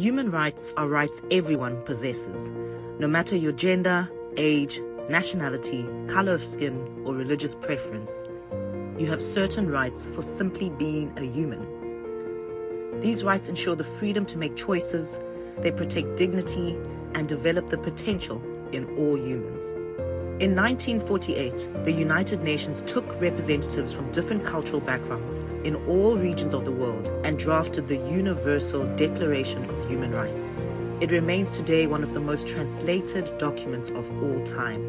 Human rights are rights everyone possesses, no matter your gender, age, nationality, color of skin, or religious preference. You have certain rights for simply being a human. These rights ensure the freedom to make choices, they protect dignity, and develop the potential in all humans. In 1948, the United Nations took representatives from different cultural backgrounds in all regions of the world and drafted the Universal Declaration of Human Rights. It remains today one of the most translated documents of all time.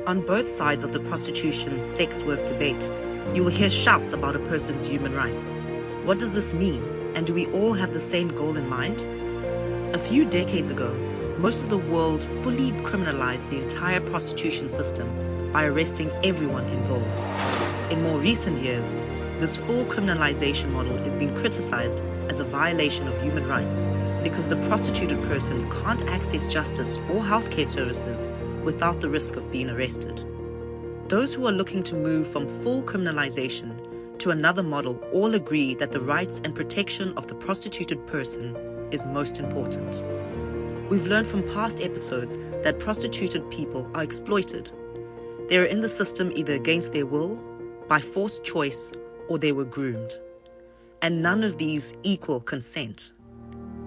On both sides of the prostitution sex work debate, you will hear shouts about a person's human rights. What does this mean, and do we all have the same goal in mind? A few decades ago, most of the world fully criminalized the entire prostitution system by arresting everyone involved. In more recent years, this full criminalization model is being criticized as a violation of human rights because the prostituted person can't access justice or healthcare services without the risk of being arrested. Those who are looking to move from full criminalization to another model all agree that the rights and protection of the prostituted person is most important. We've learned from past episodes that prostituted people are exploited. They are in the system either against their will, by forced choice, or they were groomed. And none of these equal consent.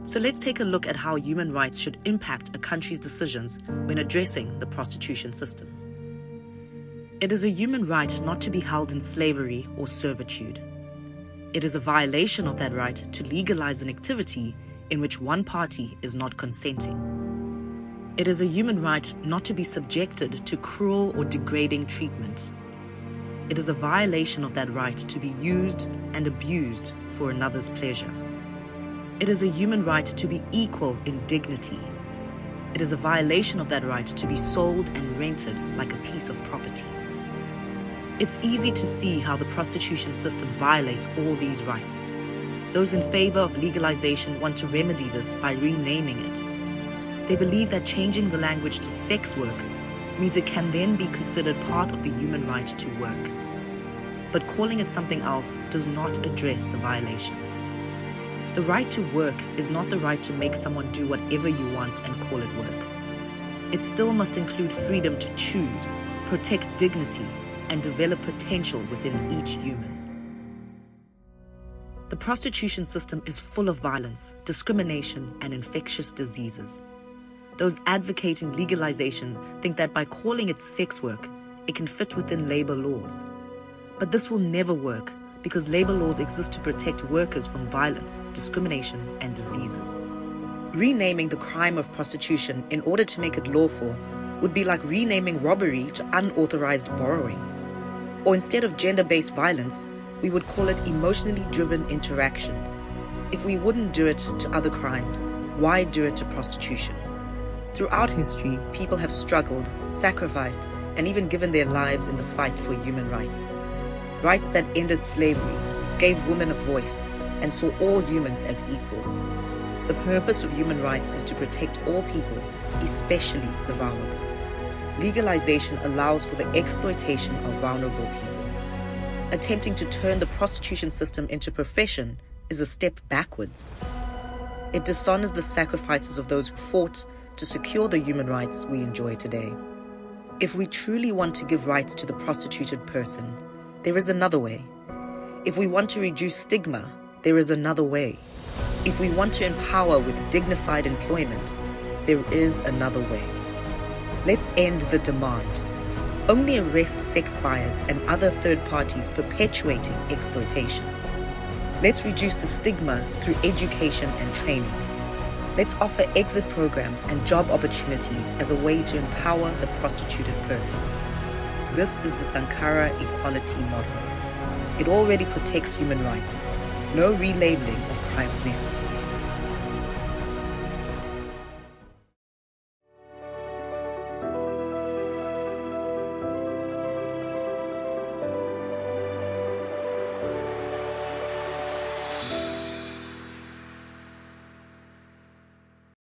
So let's take a look at how human rights should impact a country's decisions when addressing the prostitution system. It is a human right not to be held in slavery or servitude. It is a violation of that right to legalize an activity in which one party is not consenting. It is a human right not to be subjected to cruel or degrading treatment. It is a violation of that right to be used and abused for another's pleasure. It is a human right to be equal in dignity. It is a violation of that right to be sold and rented like a piece of property. It's easy to see how the prostitution system violates all these rights. Those in favor of legalization want to remedy this by renaming it. They believe that changing the language to sex work means it can then be considered part of the human right to work. But calling it something else does not address the violations. The right to work is not the right to make someone do whatever you want and call it work. It still must include freedom to choose, protect dignity, and develop potential within each human. The prostitution system is full of violence, discrimination, and infectious diseases. Those advocating legalization think that by calling it sex work, it can fit within labor laws. But this will never work because labor laws exist to protect workers from violence, discrimination, and diseases. Renaming the crime of prostitution in order to make it lawful would be like renaming robbery to unauthorized borrowing. Or instead of gender-based violence, we would call it emotionally driven interactions. If we wouldn't do it to other crimes, why do it to prostitution? Throughout history, people have struggled, sacrificed, and even given their lives in the fight for human rights. Rights that ended slavery, gave women a voice, and saw all humans as equals. The purpose of human rights is to protect all people, especially the vulnerable. Legalization allows for the exploitation of vulnerable people. Attempting to turn the prostitution system into a profession is a step backwards. It dishonors the sacrifices of those who fought to secure the human rights we enjoy today. If we truly want to give rights to the prostituted person, there is another way. If we want to reduce stigma, there is another way. If we want to empower with dignified employment, there is another way. Let's end the demand. Only arrest sex buyers and other third parties perpetuating exploitation. Let's reduce the stigma through education and training. Let's offer exit programs and job opportunities as a way to empower the prostituted person. This is the Sankara equality model. It already protects human rights. No relabeling of crimes necessary.